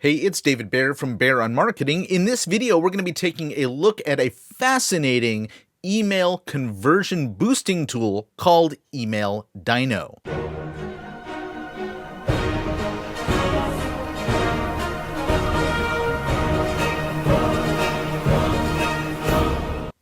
Hey, it's David Baer from Baer on Marketing. In this video, we're going to be taking a look at a fascinating email conversion boosting tool called Email Dino.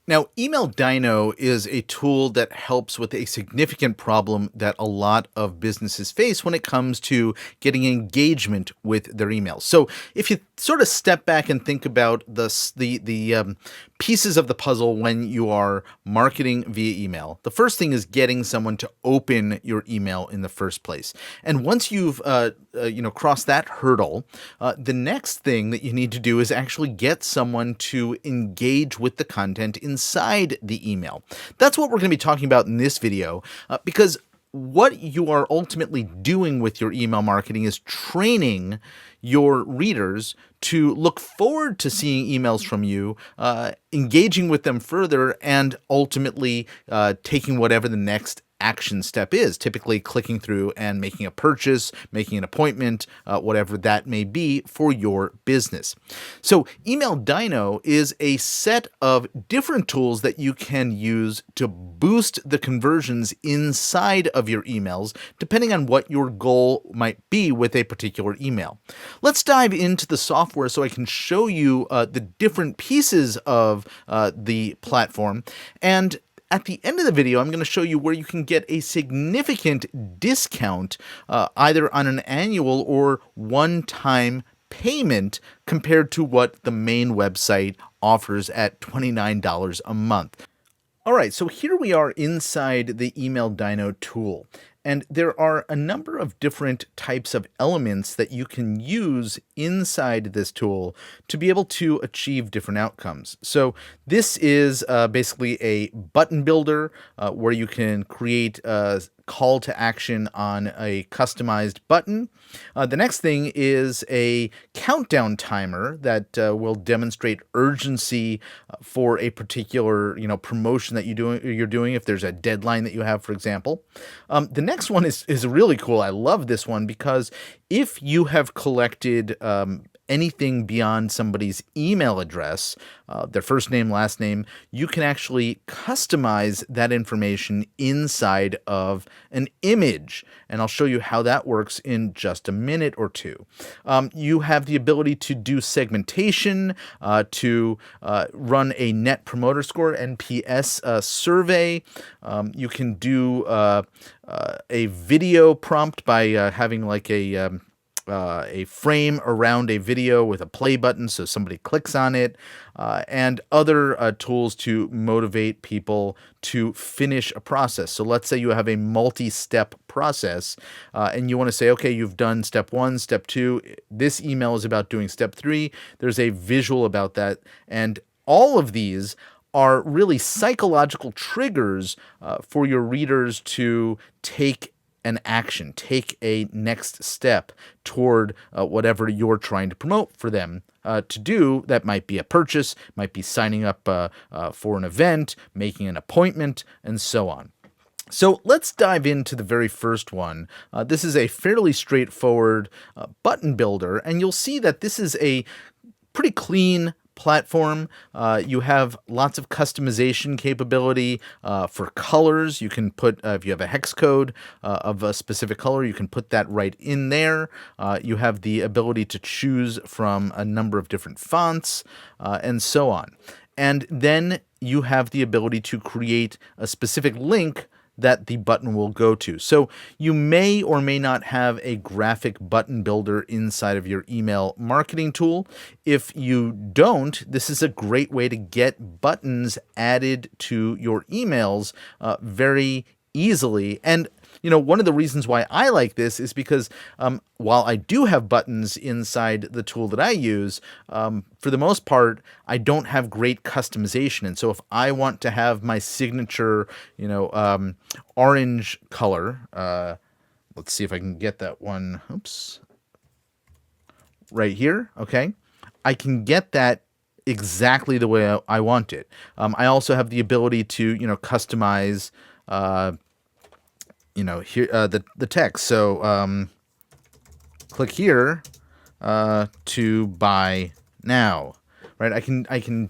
Now, Email Dino is a tool that helps with a significant problem that a lot of businesses face when it comes to getting engagement with their emails. So, if you sort of step back and think about the pieces of the puzzle when you are marketing via email, the first thing is getting someone to open your email in the first place. And once you've crossed that hurdle, the next thing that you need to do is actually get someone to engage with the content inside the email. That's what we're going to be talking about in this video, because what you are ultimately doing with your email marketing is training your readers to look forward to seeing emails from you, engaging with them further, and ultimately taking whatever the next action step is, typically clicking through and making a purchase, making an appointment, whatever that may be for your business. So Email Dino is a set of different tools that you can use to boost the conversions inside of your emails, depending on what your goal might be with a particular email. Let's dive into the software so I can show you the different pieces of the platform. And at the end of the video, I'm going to show you where you can get a significant discount, either on an annual or one-time payment compared to what the main website offers at $29 a month. All right, so here we are inside the Email Dino tool. And there are a number of different types of elements that you can use inside this tool to be able to achieve different outcomes. So this is basically a button builder where you can create a call to action on a customized button. The next thing is a countdown timer that will demonstrate urgency for a particular promotion that you're doing if there's a deadline that you have, for example. The next one is really cool. I love this one because if you have collected anything beyond somebody's email address, their first name, last name, you can actually customize that information inside of an image. And I'll show you how that works in just a minute or two. You have the ability to do segmentation, to run a Net Promoter Score, NPS survey. You can do a video prompt by having like a frame around a video with a play button so somebody clicks on it, and other tools to motivate people to finish a process. So let's say you have a multi-step process and you want to say, okay, you've done step 1, step 2, this email is about doing step 3. There's a visual about that, and all of these are really psychological triggers for your readers to take an action, take a next step toward whatever you're trying to promote for them to do. That might be a purchase, might be signing up for an event, making an appointment, and so on. So let's dive into the very first one. This is a fairly straightforward button builder, and you'll see that this is a pretty clean platform. You have lots of customization capability for colors. You can put, if you have a hex code of a specific color, you can put that right in there. You have the ability to choose from a number of different fonts and so on. And then you have the ability to create a specific link that the button will go to. So you may or may not have a graphic button builder inside of your email marketing tool. If you don't, this is a great way to get buttons added to your emails very easily. And one of the reasons why I like this is because while I do have buttons inside the tool that I use, for the most part, I don't have great customization. And so if I want to have my signature, orange color, let's see if I can get that one. Oops. Right here. Okay. I can get that exactly the way I want it. I also have the ability to, customize here the text. So click here to buy now, right? I can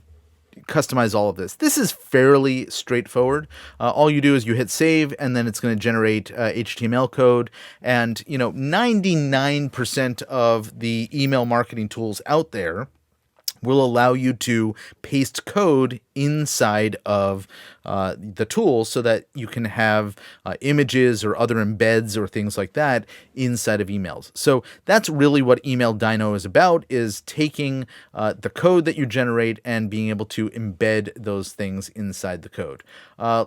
customize all of this. This is fairly straightforward. All you do is you hit save, and then it's going to generate HTML code. And 99% of the email marketing tools out there will allow you to paste code inside of the tool so that you can have images or other embeds or things like that inside of emails. So that's really what Email Dino is about, is taking the code that you generate and being able to embed those things inside the code.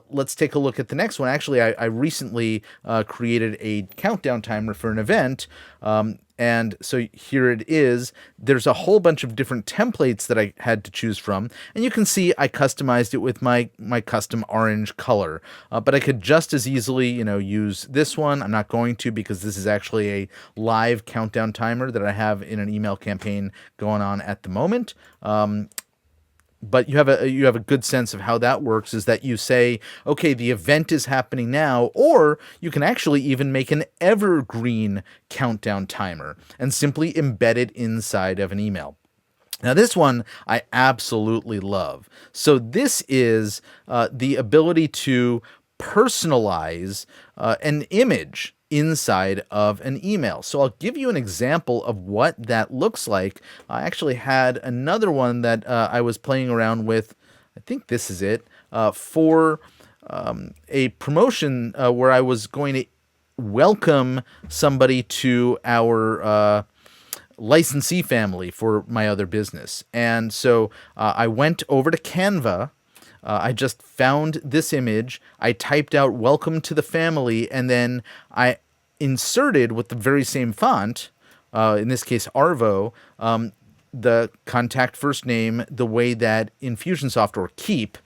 Let's take a look at the next one. Actually, I recently created a countdown timer for an event. And so here it is. There's a whole bunch of different templates that I had to choose from. And you can see I customized it with my custom orange color. But I could just as easily, use this one. I'm not going to, because this is actually a live countdown timer that I have in an email campaign going on at the moment. But you have a good sense of how that works, is that you say, okay, the event is happening now, or you can actually even make an evergreen countdown timer and simply embed it inside of an email. Now, this one I absolutely love. So this is the ability to personalize an image inside of an email. So I'll give you an example of what that looks like. I actually had another one that I was playing around with. I think this is it, for a promotion where I was going to welcome somebody to our licensee family for my other business. And so I went over to Canva. I just found this image. I typed out "Welcome to the family," and then I inserted with the very same font, in this case Arvo, the contact first name the way that Infusionsoft or Keep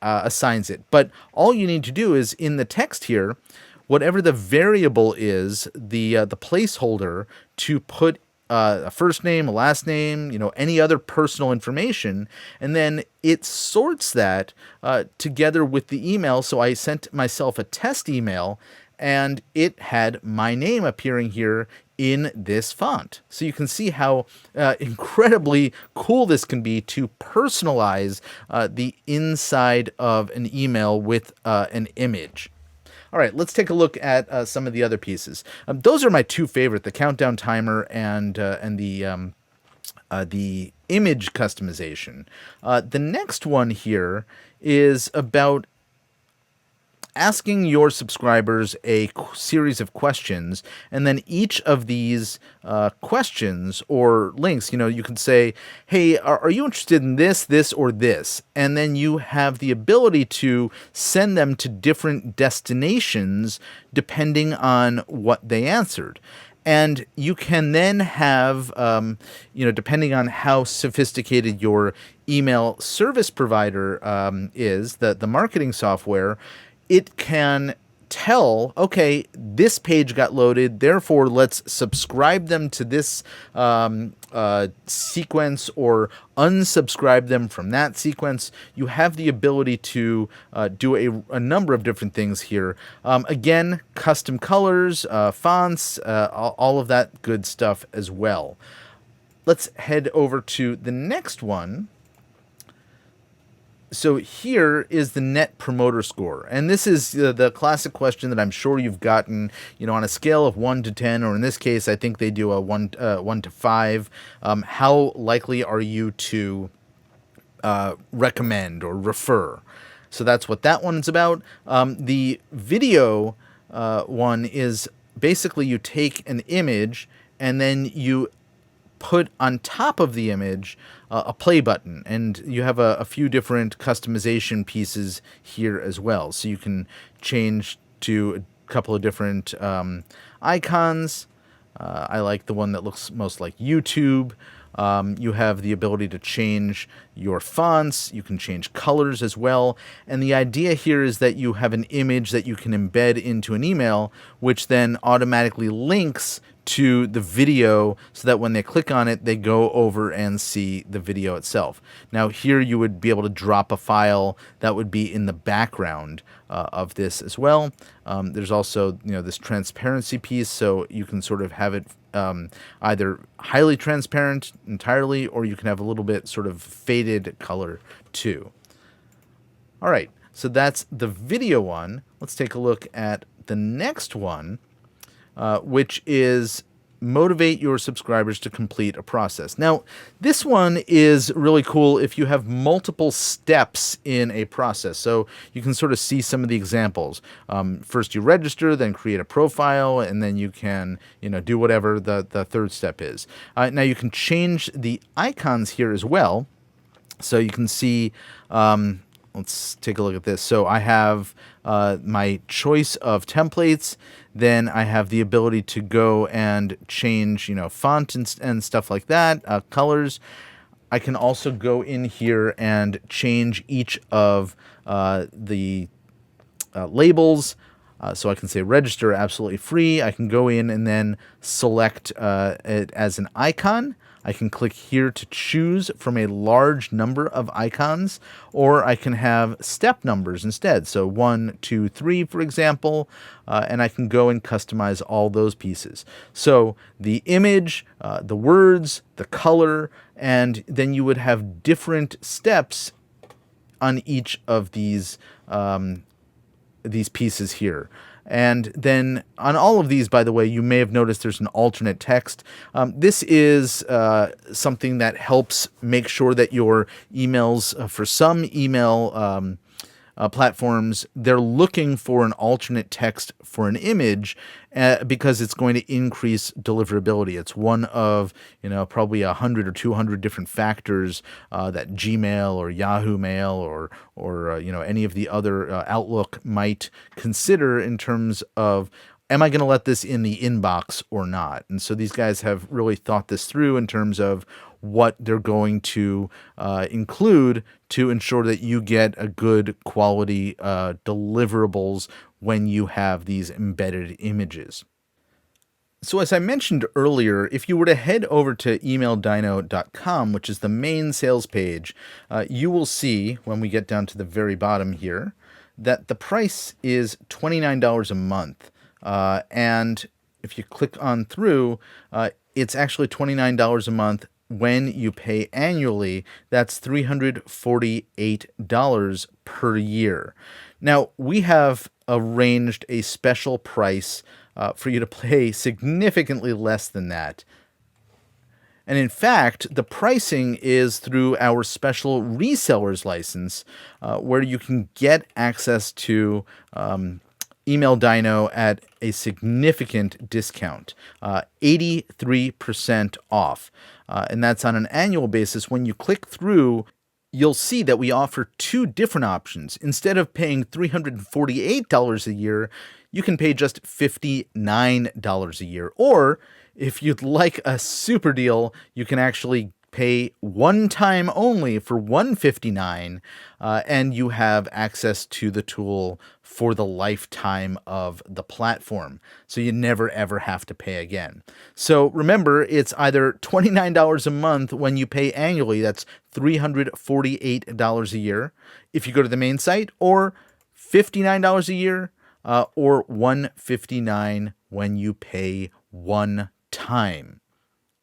assigns it. But all you need to do is, in the text here, whatever the variable is, the placeholder to put a first name, a last name, any other personal information, and then it sorts that together with the email. So I sent myself a test email, and it had my name appearing here in this font. So you can see how incredibly cool this can be to personalize the inside of an email with an image. All right, let's take a look at some of the other pieces. Those are my two favorite: the countdown timer and the image customization. The next one here is about asking your subscribers a series of questions, and then each of these questions or links, you can say, hey, are you interested in this, or this? And then you have the ability to send them to different destinations depending on what they answered. And you can then have, depending on how sophisticated your email service provider is, the marketing software, it can tell, okay, this page got loaded, therefore let's subscribe them to this sequence, or unsubscribe them from that sequence. You have the ability to do a number of different things here. Again, custom colors, fonts, all of that good stuff as well. Let's head over to the next one. So here is the Net Promoter Score, and this is the classic question that I'm sure you've gotten, on a scale of 1 to 10, or in this case, I think they do a 1 to 5. How likely are you to recommend or refer? So that's what that one's about. The video one is basically you take an image and then you put on top of the image a play button, and you have a few different customization pieces here as well. So you can change to a couple of different icons. I like the one that looks most like YouTube. You have the ability to change your fonts. You can change colors as well. And the idea here is that you have an image that you can embed into an email, which then automatically links to the video so that when they click on it, they go over and see the video itself. Now here you would be able to drop a file that would be in the background of this as well. There's also this transparency piece, so you can sort of have it either highly transparent entirely, or you can have a little bit sort of faded color too. All right, so that's the video one. Let's take a look at the next one, which is motivate your subscribers to complete a process. Now, this one is really cool if you have multiple steps in a process. So you can sort of see some of the examples. First you register, then create a profile, and then you can, do whatever the third step is. Now you can change the icons here as well. So you can see, let's take a look at this. So I have my choice of templates. Then I have the ability to go and change, font and stuff like that, colors. I can also go in here and change each of the labels. So I can say register absolutely free. I can go in and then select it as an icon. I can click here to choose from a large number of icons, or I can have step numbers instead. So 1, 2, 3, for example, and I can go and customize all those pieces. So the image, the words, the color, and then you would have different steps on each of these pieces here. And then on all of these, by the way, you may have noticed there's an alternate text. This is something that helps make sure that your emails, for some email platforms, they're looking for an alternate text for an image because it's going to increase deliverability. It's one of, probably 100 or 200 different factors that Gmail or Yahoo Mail or any of the other Outlook might consider in terms of, am I going to let this in the inbox or not? And so these guys have really thought this through in terms of what they're going to include to ensure that you get a good quality deliverables when you have these embedded images. So as I mentioned earlier, if you were to head over to emaildino.com, which is the main sales page, you will see when we get down to the very bottom here that the price is $29 a month. And if you click on through, it's actually $29 a month. When you pay annually, that's $348 per year. Now, we have arranged a special price for you to pay significantly less than that. And in fact, the pricing is through our special reseller's license, where you can get access to Email Dino at a significant discount, 83% off. And that's on an annual basis. When you click through, you'll see that we offer two different options. Instead of paying $348 a year, you can pay just $59 a year. Or if you'd like a super deal, you can actually pay one time only for $159, and you have access to the tool for the lifetime of the platform. So you never ever have to pay again. So remember, it's either $29 a month when you pay annually, that's $348 a year if you go to the main site, or $59 a year, or $159 when you pay one time.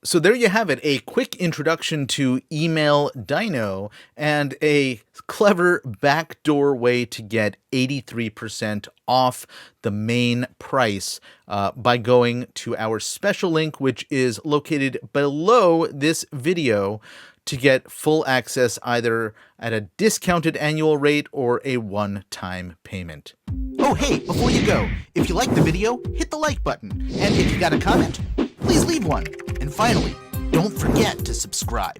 So there you have it, a quick introduction to Email Dino and a clever backdoor way to get 83% off the main price by going to our special link, which is located below this video, to get full access either at a discounted annual rate or a one-time payment. Oh, hey, before you go, if you liked the video, hit the like button. And if you got a comment, please leave one. And finally, don't forget to subscribe.